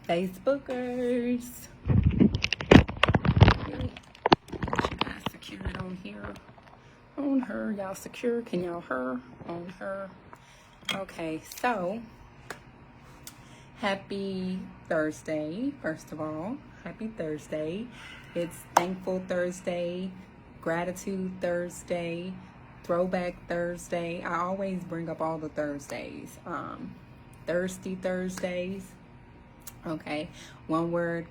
Facebookers. Get you guys secured on here. On her. Y'all secure? Can y'all her? On her. Okay, so happy Thursday, first of all. Happy Thursday. It's Thankful Thursday, Gratitude Thursday, Throwback Thursday. I always bring up all the Thursdays. Thirsty Thursdays. Okay, one word.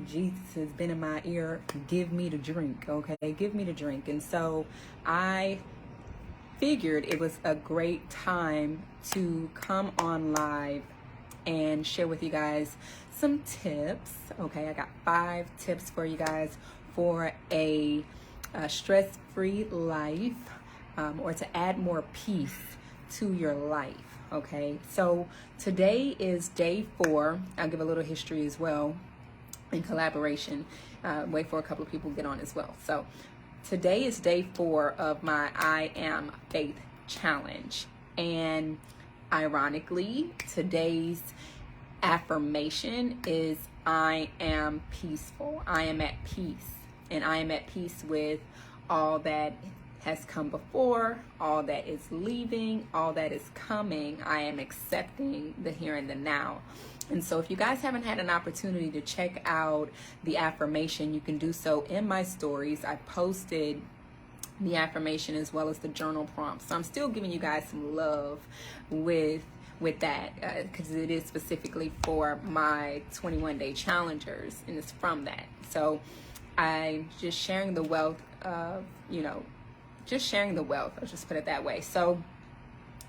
Jesus has been in my ear. Give me the drink. Okay, give me the drink. And so I figured it was a great time to come on live and share with you guys some tips. Okay, I got 5 tips for you guys for a stress-free life, or to add more peace to your life. Okay, so today is day 4. I'll give a little history as well in collaboration. Wait for a couple of people to get on as well. So today is day 4 of my I Am Faith Challenge. And ironically, today's affirmation is I am peaceful. I am at peace. And I am at peace with all that has come before, all that is leaving, all that is coming. I am accepting the here and the now. And so if you guys haven't had an opportunity to check out the affirmation, you can do so in my stories. I posted the affirmation as well as the journal prompt. So I'm still giving you guys some love with that, because it is specifically for my 21-day challengers, and it's from that. So I'm just sharing the wealth of, just sharing the wealth. I'll just put it that way. So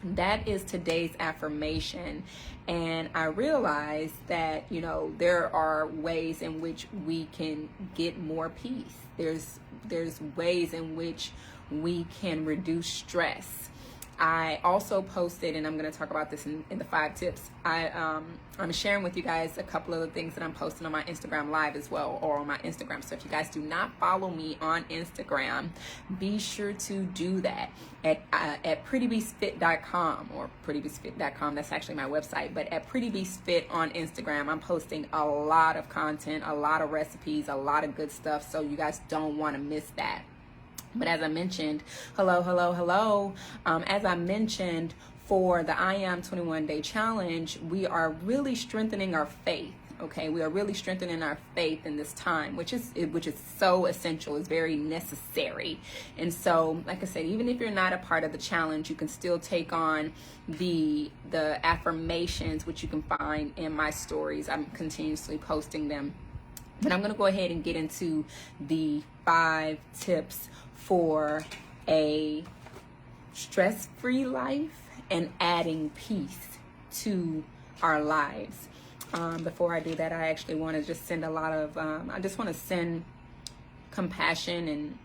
that is today's affirmation. And I realized that, there are ways in which we can get more peace. There's ways in which we can reduce stress. I also posted, and I'm going to talk about this in the 5 tips. I'm sharing with you guys a couple of the things that I'm posting on my Instagram live as well, or on my Instagram. So if you guys do not follow me on Instagram, be sure to do that at prettybeastfit.com, or prettybeastfit.com. That's actually my website. But at prettybeastfit on Instagram, I'm posting a lot of content, a lot of recipes, a lot of good stuff. So you guys don't want to miss that. But as I mentioned, hello. As I mentioned, for the I Am 21-day challenge, we are really strengthening our faith. Okay, we are really strengthening our faith in this time, which is so essential. It's very necessary. And so, like I said, even if you're not a part of the challenge, you can still take on the affirmations, which you can find in my stories. I'm continuously posting them. But I'm going to go ahead and get into the 5 tips for a stress-free life and adding peace to our lives. Before I do that, I actually want to just send a lot of, I just want to send compassion, and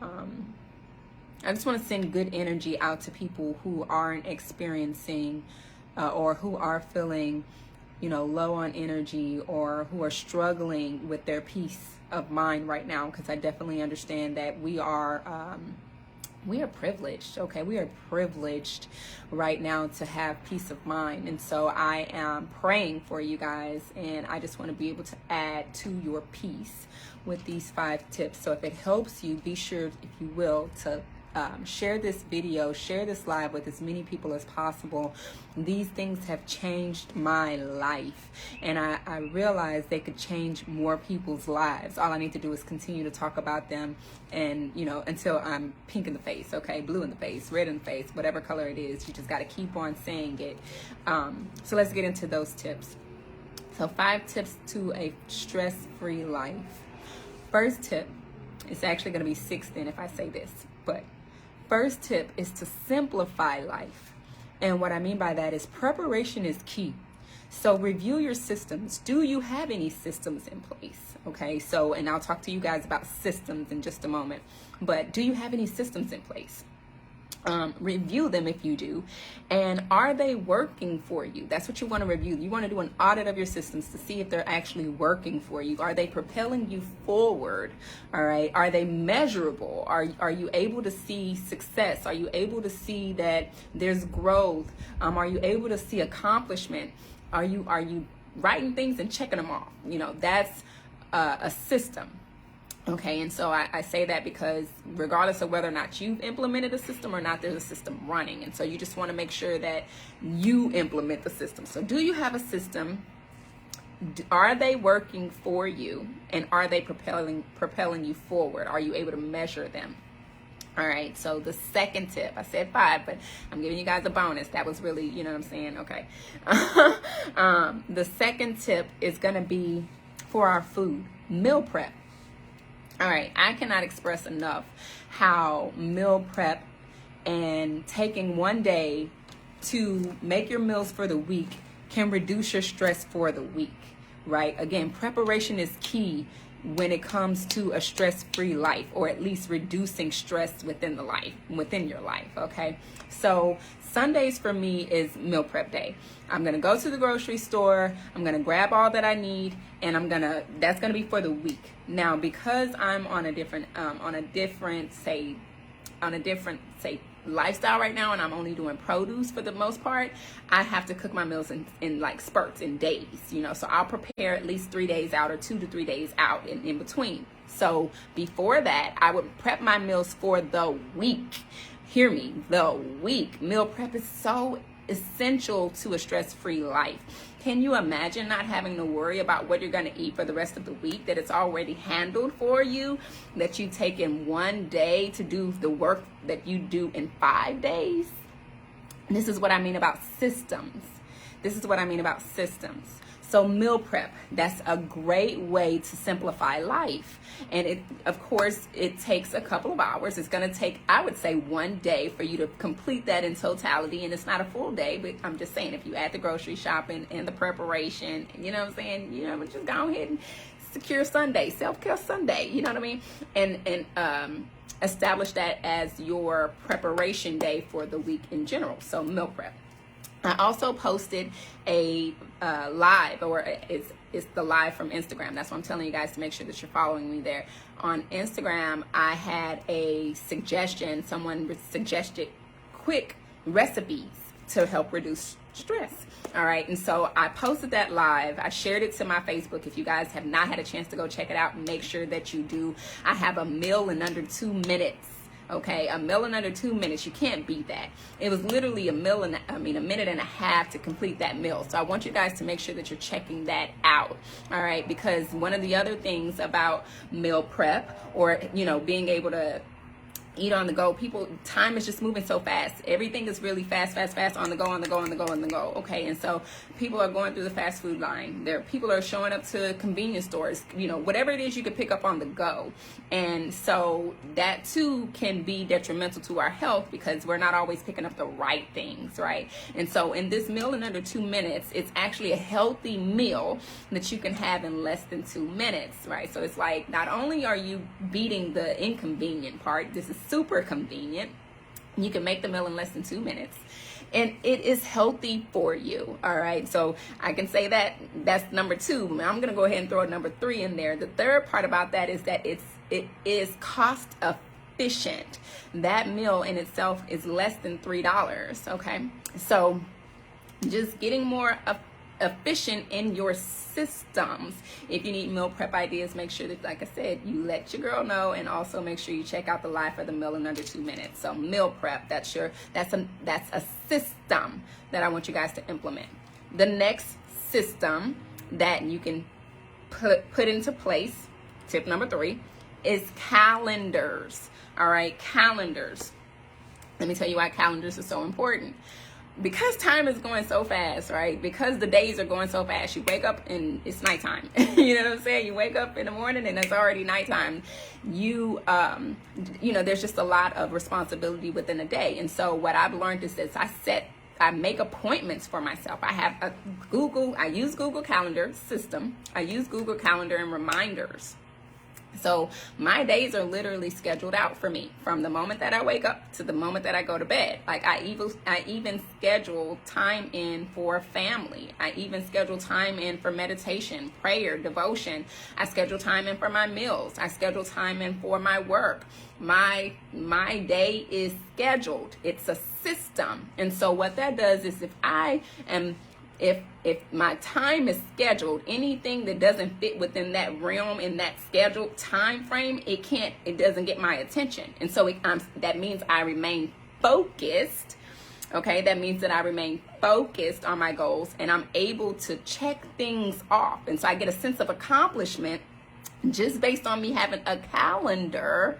I just want to send good energy out to people who aren't experiencing or who are feeling low on energy, or who are struggling with their peace of mind right now, because I definitely understand that we are privileged. Okay, we are privileged right now to have peace of mind. And so I am praying for you guys, and I just want to be able to add to your peace with these 5 tips. So if it helps you, be sure, if you will, to share this video, share this live with as many people as possible. These things have changed my life, and I realized they could change more people's lives. All I need to do is continue to talk about them, and until I'm pink in the face, okay, blue in the face, red in the face, whatever color it is, you just got to keep on saying it. So let's get into those tips. So 5 tips to a stress-free life. First tip, it's actually going to be 6 then if I say this, but first tip is to simplify life. And what I mean by that is preparation is key. So review your systems. Do you have any systems in place? Okay, so, and I'll talk to you guys about systems in just a moment. But do you have any systems in place? Review them if you do. And are they working for you? That's what you want to review. You want to do an audit of your systems to see if they're actually working for you. Are they propelling you forward? All right. Are they measurable? Are you able to see success? Are you able to see that there's growth? Are you able to see accomplishment? Are you writing things and checking them off? You know, that's a system. Okay, and so I say that because regardless of whether or not you've implemented a system or not, there's a system running. And so you just want to make sure that you implement the system. So do you have a system? Are they working for you? And are they propelling you forward? Are you able to measure them? All right, so the second tip, I said 5, but I'm giving you guys a bonus. That was really, you know what I'm saying? Okay. The second tip is going to be for our food, meal prep. All right, I cannot express enough how meal prep and taking one day to make your meals for the week can reduce your stress for the week, right? Again, preparation is key when it comes to a stress-free life, or at least reducing stress within your life, okay? So Sundays for me is meal prep day. I'm gonna go to the grocery store, I'm gonna grab all that I need, and that's gonna be for the week. Now, because I'm on a different lifestyle right now, and I'm only doing produce for the most part, I have to cook my meals in like spurts, in days, you know, so I'll prepare at least 3 days out, or 2 to 3 days out in between. So before that, I would prep my meals for the week. Hear me, the week. Meal prep is so essential to a stress-free life. Can you imagine not having to worry about what you're going to eat for the rest of the week, that it's already handled for you, that you take in one day to do the work that you do in 5 days? This is what I mean about systems. So meal prep, that's a great way to simplify life. And of course, it takes a couple of hours. It's going to take, I would say, 1 day for you to complete that in totality. And it's not a full day, but I'm just saying, if you add the grocery shopping and the preparation, you know what I'm saying, you know, just go ahead and secure Sunday, self-care Sunday, you know what I mean? And establish that as your preparation day for the week in general. So meal prep. I also posted a live, or it's the live from Instagram. That's what I'm telling you guys, to make sure that you're following me there. On Instagram, I had a suggestion. Someone suggested quick recipes to help reduce stress. All right, and so I posted that live. I shared it to my Facebook. If you guys have not had a chance to go check it out, make sure that you do. I have a meal in under 2 minutes. Okay, a meal in under 2 minutes. You can't beat that. It was literally a minute and a half to complete that meal. So I want you guys to make sure that you're checking that out. All right, because one of the other things about meal prep, or, you know, being able to eat on the go, time is just moving so fast. Everything is really fast, on the go. Okay, and so people are going through the fast food line. People are showing up to convenience stores, you know, whatever it is you could pick up on the go. And so that too can be detrimental to our health, because we're not always picking up the right things, right? And so in this meal in under 2 minutes, it's actually a healthy meal that you can have in less than 2 minutes, right? So it's like, not only are you beating the inconvenient part, this is super convenient. You can make the meal in less than 2 minutes, and it is healthy for you. All right, so I can say that that's number 2. I'm gonna go ahead and throw number 3 in there. The third part about that is that it is cost efficient. That meal in itself is less than $3. Okay, so just getting more efficient in your systems. If you need meal prep ideas, make sure that, like I said, you let your girl know, and also make sure you check out the live for the meal in under 2 minutes. So meal prep, that's a system that I want you guys to implement. The next system that you can put into place, tip number 3, is calendars. All right, calendars. Let me tell you why calendars are so important. Because time is going so fast, right? Because the days are going so fast. You wake up and it's nighttime. You know what I'm saying? You wake up in the morning and it's already nighttime. You know, there's just a lot of responsibility within a day. And so what I've learned is this: I make appointments for myself. I use Google Calendar system. I use Google Calendar and reminders. So my days are literally scheduled out for me from the moment that I wake up to the moment that I go to bed. Like I even schedule time in for family. I even schedule time in for meditation, prayer, devotion. I schedule time in for my meals. I schedule time in for my work. My day is scheduled. It's a system. And so what that does is if my time is scheduled, anything that doesn't fit within that realm in that scheduled time frame, it doesn't get my attention. And so that means I remain focused. Okay, that means that I remain focused on my goals and I'm able to check things off. And so I get a sense of accomplishment just based on me having a calendar.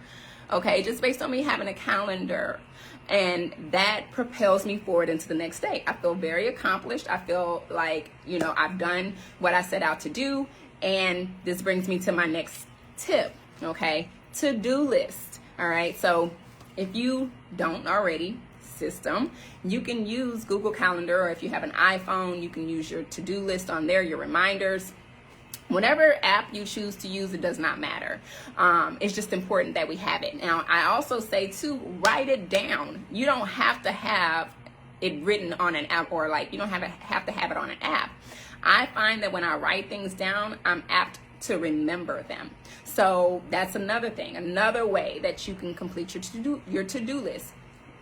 Okay, just based on me having a calendar. And that propels me forward into the next day. I feel very accomplished. I feel like, I've done what I set out to do. And this brings me to my next tip, okay? To-do list, all right? So if you don't already, system, you can use Google Calendar, or if you have an iPhone, you can use your to-do list on there, your reminders. Whatever app you choose to use, it does not matter. It's just important that we have it. Now, I also say too, write it down. You don't have to have it written on an app, or you don't have to have it on an app. I find that when I write things down, I'm apt to remember them. So that's another thing, another way that you can complete your to-do list.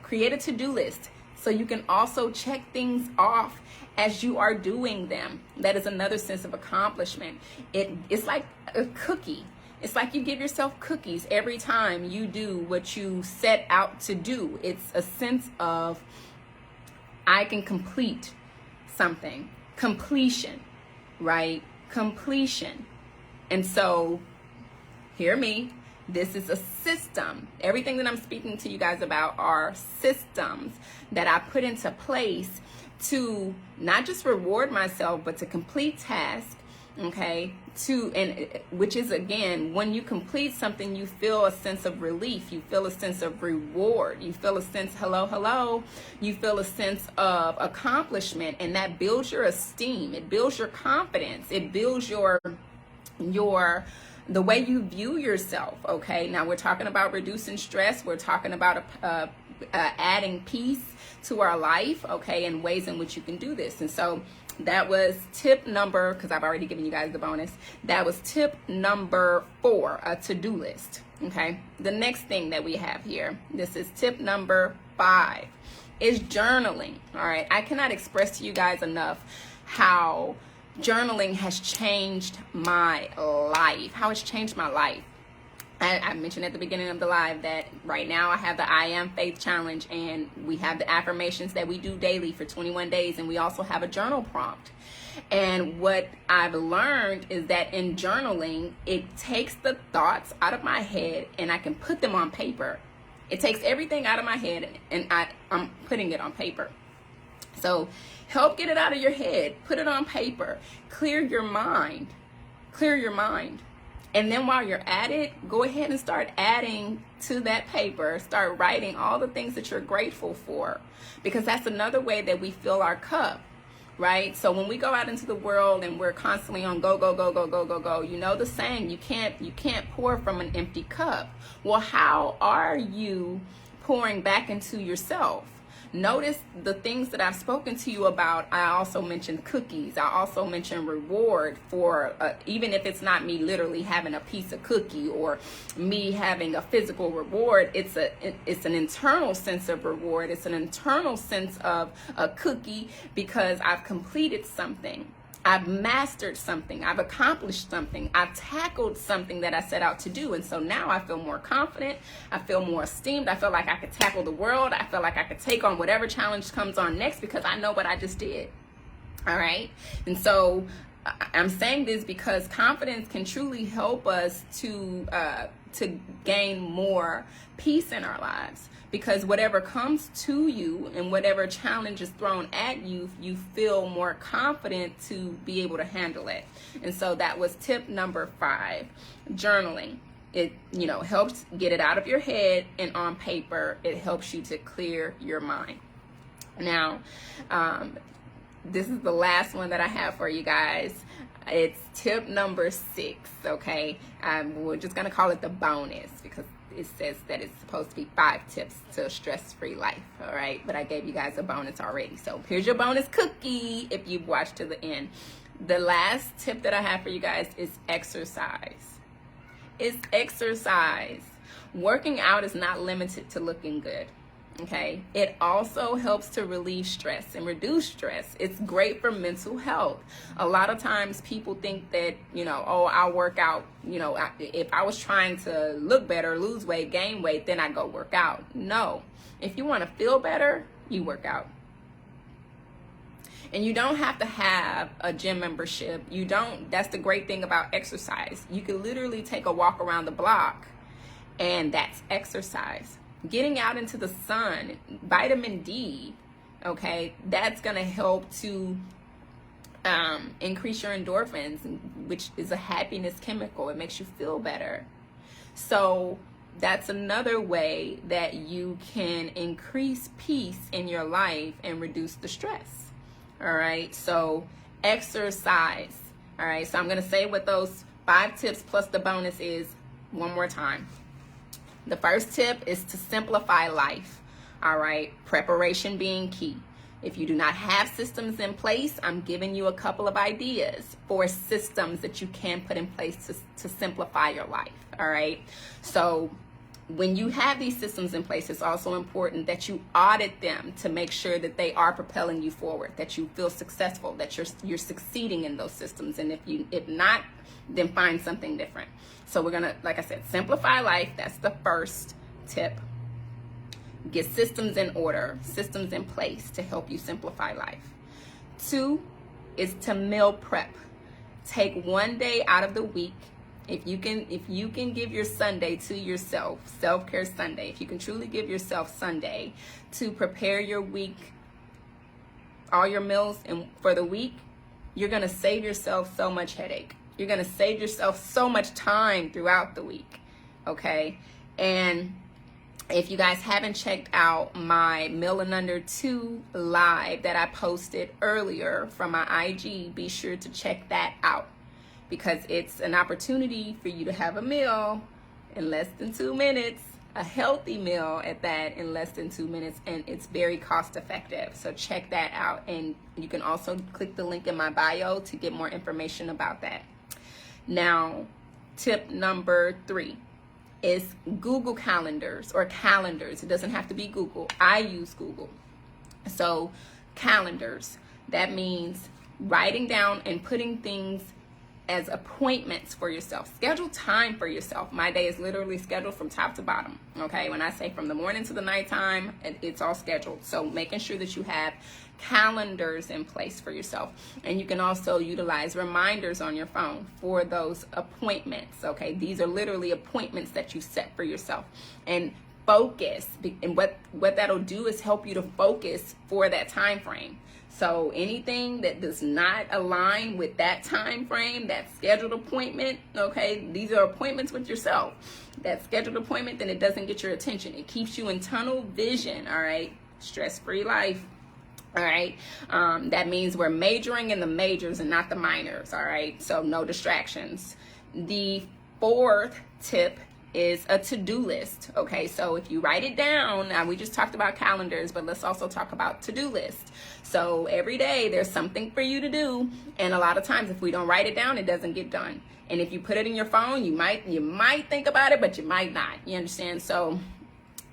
Create a to-do list so you can also check things off as you are doing them. That is another sense of accomplishment. It's like a cookie. It's like you give yourself cookies every time you do what you set out to do. It's a sense of, I can complete something. Completion, right? Completion. And so, hear me. This is a system. Everything that I'm speaking to you guys about are systems that I put into place to not just reward myself, but to complete tasks, okay? Which is, again, when you complete something, you feel a sense of relief. You feel a sense of reward. You feel a sense, hello. You feel a sense of accomplishment, and that builds your esteem. It builds your confidence. It builds the way you view yourself, okay? Now, we're talking about reducing stress. We're talking about adding peace to our life, okay, and ways in which you can do this. And so that was tip number, because I've already given you guys the bonus. That was tip number 4, a to-do list, okay? The next thing that we have here, this is tip number 5, is journaling, all right? I cannot express to you guys enough how journaling has changed my life, how it's changed my life. I mentioned at the beginning of the live that right now I have the I Am Faith Challenge, and we have the affirmations that we do daily for 21 days, and we also have a journal prompt. And what I've learned is that in journaling, it takes the thoughts out of my head and I can put them on paper. It takes everything out of my head and I'm putting it on paper. So help get it out of your head, put it on paper, clear your mind. And then while you're at it, go ahead and start adding to that paper. Start writing all the things that you're grateful for, because that's another way that we fill our cup, right? So when we go out into the world and we're constantly on go, you know the saying, you can't pour from an empty cup. Well, how are you pouring back into yourself? Notice the things that I've spoken to you about. I also mentioned cookies. I also mentioned reward for, even if it's not me literally having a piece of cookie or me having a physical reward, it's an internal sense of reward. It's an internal sense of a cookie because I've completed something. I've mastered something. I've accomplished something. I've tackled something that I set out to do. And so now I feel more confident. I feel more esteemed. I feel like I could tackle the world. I feel like I could take on whatever challenge comes on next because I know what I just did. All right. And so I'm saying this because confidence can truly help us to gain more peace in our lives. Because whatever comes to you and whatever challenge is thrown at you, you feel more confident to be able to handle it. And so that was tip number 5, journaling. It, helps get it out of your head and on paper. It helps you to clear your mind. Now, this is the last one that I have for you guys. It's tip number 6, okay? We're just going to call it the bonus because it says that it's supposed to be 5 tips to a stress-free life, all right? But I gave you guys a bonus already. So here's your bonus cookie if you've watched to the end. The last tip that I have for you guys is exercise. It's exercise. Working out is not limited to looking good. Okay, it also helps to relieve stress and reduce stress. It's great for mental health. A lot of times people think that, oh, I'll work out. If I was trying to look better, lose weight, gain weight, then I go work out. No, if you want to feel better, you work out. And you don't have to have a gym membership. That's the great thing about exercise. You can literally take a walk around the block, and that's exercise. Getting out into the sun, vitamin D, okay, that's going to help to increase your endorphins, which is a happiness chemical. It makes you feel better. So that's another way that you can increase peace in your life and reduce the stress. All right, so exercise. All right, so I'm going to say what those 5 tips plus the bonus is one more time. The first tip is to simplify life, all right? Preparation being key. If you do not have systems in place, I'm giving you a couple of ideas for systems that you can put in place to simplify your life, all right? So when you have these systems in place, it's also important that you audit them to make sure that they are propelling you forward, that you feel successful, that you're succeeding in those systems. And if not, then find something different. So we're gonna, like I said, simplify life. That's the first tip. Get systems in order, systems in place to help you simplify life. 2 is to meal prep. Take one day out of the week. If you can give your Sunday to yourself, self-care Sunday, if you can truly give yourself Sunday to prepare your week, all your meals for the week, you're gonna save yourself so much headache. You're going to save yourself so much time throughout the week, okay? And if you guys haven't checked out my Meal in Under 2 live that I posted earlier from my IG, be sure to check that out because it's an opportunity for you to have a meal in less than 2 minutes, a healthy meal at that in less than 2 minutes, and it's very cost effective. So check that out. And you can also click the link in my bio to get more information about that. Now, tip number 3 is Google calendars or calendars. It doesn't have to be Google. I use Google. So calendars, that means writing down and putting things as appointments for yourself. Schedule time for yourself. My day is literally scheduled from top to bottom. Okay, when I say from the morning to the nighttime, it's all scheduled. So making sure that you have calendars in place for yourself. And you can also utilize reminders on your phone for those appointments. Okay, these are literally appointments that you set for yourself. And focus, and what that'll do is help you to focus for that time frame. So anything that does not align with that time frame, that scheduled appointment, okay, these are appointments with yourself. That scheduled appointment, then it doesn't get your attention. It keeps you in tunnel vision, all right? Stress-free life, all right? That means we're majoring in the majors and not the minors, all right? So no distractions. The 4th tip is a to-do list. Okay, so if you write it down, now we just talked about calendars, but let's also talk about to-do list. So every day there's something for you to do, and a lot of times if we don't write it down, it doesn't get done. And if you put it in your phone, you might think about it, but you might not. You understand? So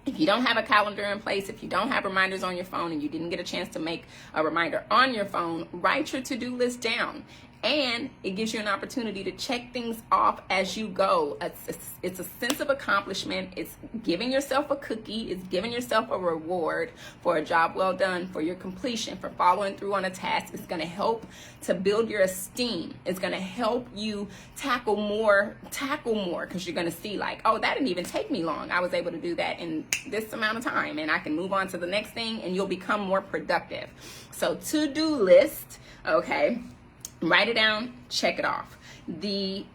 if you don't have a calendar in place, if you don't have reminders on your phone and you didn't get a chance to make a reminder on your phone, write your to-do list down. And it gives you an opportunity to check things off as you go. It's a sense of accomplishment. It's giving yourself a cookie. It's giving yourself a reward for a job well done, for your completion, for following through on a task. It's going to help to build your esteem. It's going to help you tackle more, because you're going to see like, oh, that didn't even take me long. I was able to do that in this amount of time, and I can move on to the next thing, and you'll become more productive. So to-do list, okay. Write it down, check it off. The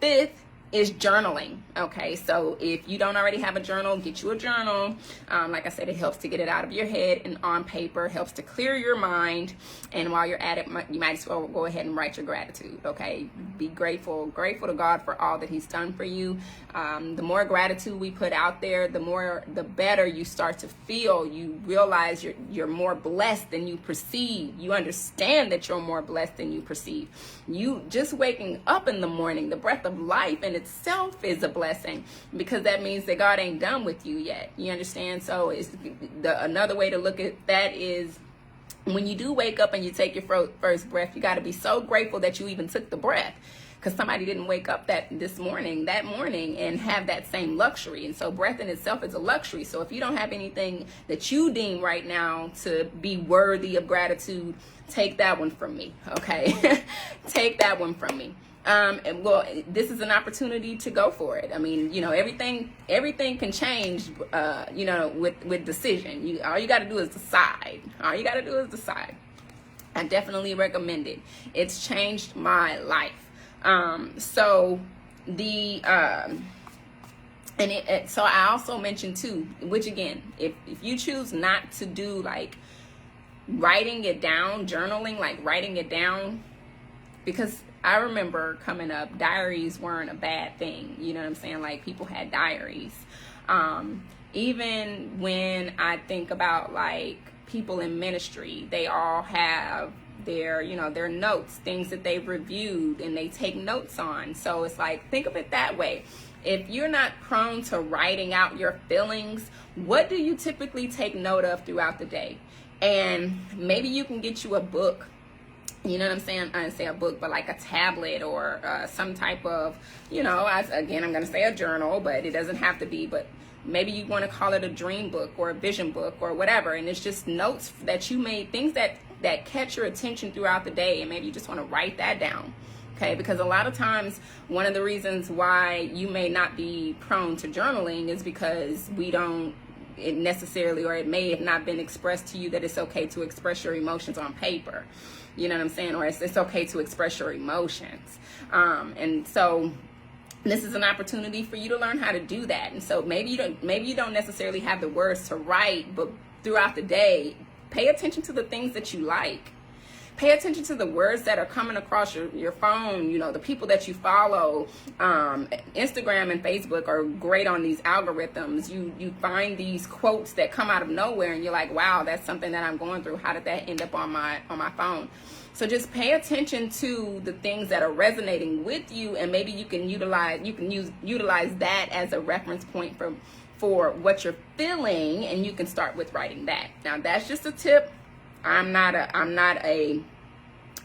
5th is journaling. Okay, so if you don't already have a journal, get you a journal. Like I said, it helps to get it out of your head and on paper, helps to clear your mind. And while you're at it, you might as well go ahead and write your gratitude. Okay, be grateful to God for all that He's done for you. The more gratitude we put out there, the better you start to feel. You realize you're more blessed than you perceive. You understand that you're more blessed than you perceive. You just waking up in the morning, the breath of life in itself is a blessing, because that means that God ain't done with you yet. You understand? So another way to look at that is, when you do wake up and you take your first breath, you got to be so grateful that you even took the breath, because somebody didn't wake up that morning and have that same luxury. And so breath in itself is a luxury. So if you don't have anything that you deem right now to be worthy of gratitude, take that one from me. Okay. Take that one from me. And well, this is an opportunity to go for it. I mean, everything can change, with decision. All you got to do is decide. I definitely recommend it. It's changed my life. So I also mentioned too, which again, if you choose not to do like writing it down, journaling, like writing it down, because I remember coming up, diaries weren't a bad thing. You know what I'm saying? Like, people had diaries. Even when I think about like people in ministry, they all have their notes, things that they've reviewed and they take notes on. So it's like, think of it that way. If you're not prone to writing out your feelings, what do you typically take note of throughout the day? And maybe you can get you a book. You know what I'm saying? I didn't say a book, but like a tablet or some type of, I'm going to say a journal, but it doesn't have to be. But maybe you want to call it a dream book or a vision book or whatever. And it's just notes that you made, things that catch your attention throughout the day. And maybe you just want to write that down. Okay, because a lot of times one of the reasons why you may not be prone to journaling is because it may have not been expressed to you that it's okay to express your emotions on paper. You know what I'm saying? Or it's okay to express your emotions. And so this is an opportunity for you to learn how to do that. And so maybe you don't necessarily have the words to write, but throughout the day, pay attention to the things that you like. Pay attention to the words that are coming across your phone. The people that you follow. Instagram and Facebook are great on these algorithms. You find these quotes that come out of nowhere and you're like, wow, that's something that I'm going through. How did that end up on my phone? So just pay attention to the things that are resonating with you, and maybe you can utilize that as a reference point for what you're feeling, and you can start with writing that. Now, that's just a tip. I'm not a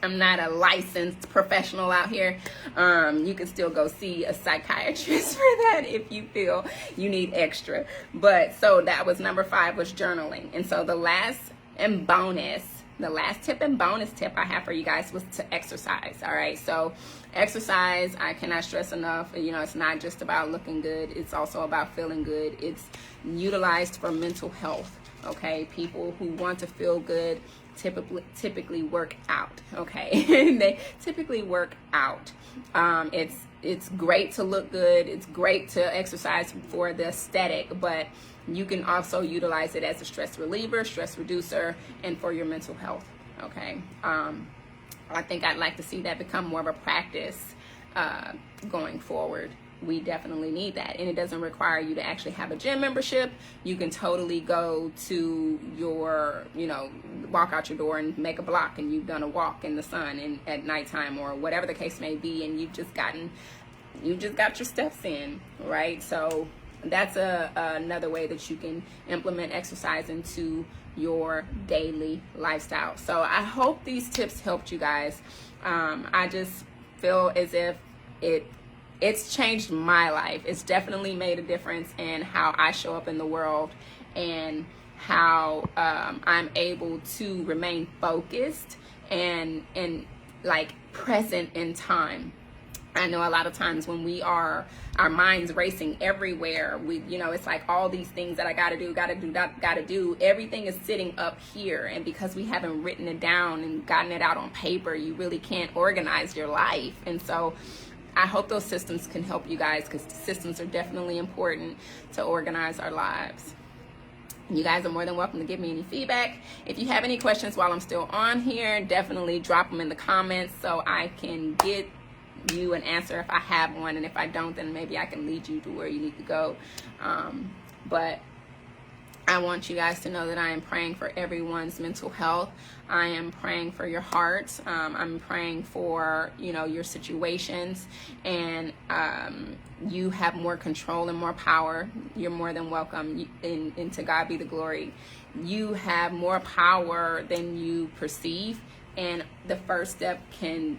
licensed professional out here. You can still go see a psychiatrist for that if you feel you need extra. But so that was number 5, was journaling. And so the last tip and bonus tip I have for you guys was to exercise. All right. So exercise, I cannot stress enough. It's not just about looking good. It's also about feeling good. It's utilized for mental health. Okay, people who want to feel good typically work out. Okay, they typically work out. It's great to look good. It's great to exercise for the aesthetic, but you can also utilize it as a stress reliever, stress reducer, and for your mental health. Okay, I think I'd like to see that become more of a practice going forward. We definitely need that, and it doesn't require you to actually have a gym membership. You can totally go to your, walk out your door and make a block, and you've done a walk in the sun and at nighttime or whatever the case may be, and you just got your steps in, right? So that's another way that you can implement exercise into your daily lifestyle. So I hope these tips helped you guys. I just feel as if it's changed my life. It's definitely made a difference in how I show up in the world and how I'm able to remain focused and like present in time. I know a lot of times when our minds racing everywhere, it's like all these things that I gotta do. Everything is sitting up here, and because we haven't written it down and gotten it out on paper, you really can't organize your life. And so I hope those systems can help you guys, because systems are definitely important to organize our lives. You guys are more than welcome to give me any feedback. If you have any questions while I'm still on here, definitely drop them in the comments so I can get you an answer if I have one, and if I don't, then maybe I can lead you to where you need to go. But I want you guys to know that I am praying for everyone's mental health. I am praying for your hearts. I'm praying for, you know, your situations, and you have more control and more power. You're more than welcome, and to God be the glory. You have more power than you perceive, and the first step to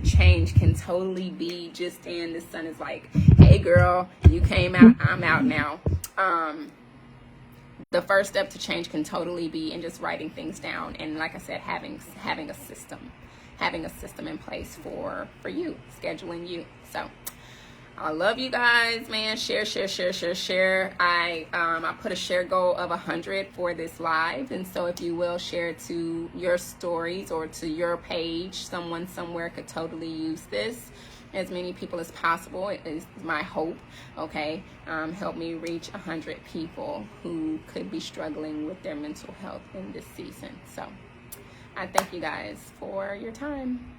change can totally be just in the sun is like, hey girl, you came out, I'm out now. The first step to change can totally be in just writing things down, and like I said, having a system in place for you, scheduling you. So I love you guys, man. Share. I put a share goal of 100 for this live, and so if you will share to your stories or to your page, someone somewhere could totally use this. As many people as possible is my hope. Okay, help me reach 100 people who could be struggling with their mental health in this season. So I thank you guys for your time.